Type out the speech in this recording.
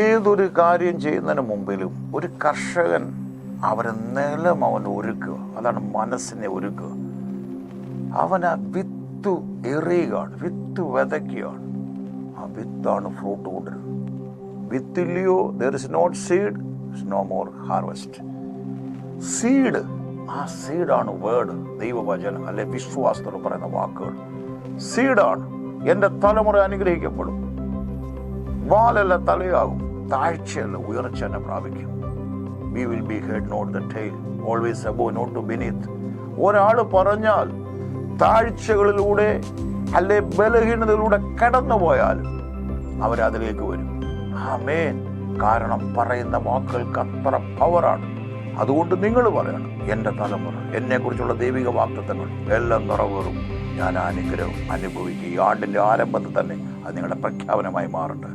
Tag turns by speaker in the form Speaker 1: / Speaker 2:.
Speaker 1: ഏതൊരു കാര്യം ചെയ്യുന്നതിന് മുമ്പിലും ഒരു കർഷകൻ അവരെ നിലം അവൻ ഒരുക്കുക. അതാണ് മനസ്സിനെ ഒരുക്കുക. അവൻ ആ വിത്ത് എറിയുകയാണ്, വിത്ത് വിതയ്ക്കുകയാണ്. ആ വിത്താണ് ഫ്രൂട്ട് കൊണ്ടുവരുന്നത്. വിത്തില്ലയോ there is not seed, no more harvest. Seed, ആ സീഡാണ് വേർഡ്, ദൈവവചനം അല്ലെ വിശ്വാസത്തോട് പറയുന്ന വാക്കുകൾ. സീഡാണ്. എൻ്റെ തലമുറ അനുഗ്രഹിക്കപ്പെടും. വാലല്ല തലയാകും, താഴ്ചയല്ല ഉയർച്ച എന്നെ പ്രാപിക്കും. We will be head, not the tail, always above, not to beneath. ഒരാൾ പറഞ്ഞാൽ താഴ്ചകളിലൂടെ അല്ലെ ബലഹീനതയിലൂടെ കടന്നു പോയാൽ അവരതിലേക്ക് വരും. ആമേൻ. കാരണം പറയുന്ന വാക്കുകൾക്ക് അത്ര പവറാണ്. അതുകൊണ്ട് നിങ്ങൾ പറയണം, എൻ്റെ തലമുറ, എന്നെക്കുറിച്ചുള്ള ദൈവിക വാഗ്ദത്തങ്ങൾ എല്ലാം നിറവേറും, ഞാൻ അനുഗ്രഹം അനുഭവിക്കും. ഈ ആണ്ടിൻ്റെ ആരംഭത്തിൽ തന്നെ അത് നിങ്ങളുടെ പ്രഖ്യാപനമായി മാറട്ടെ.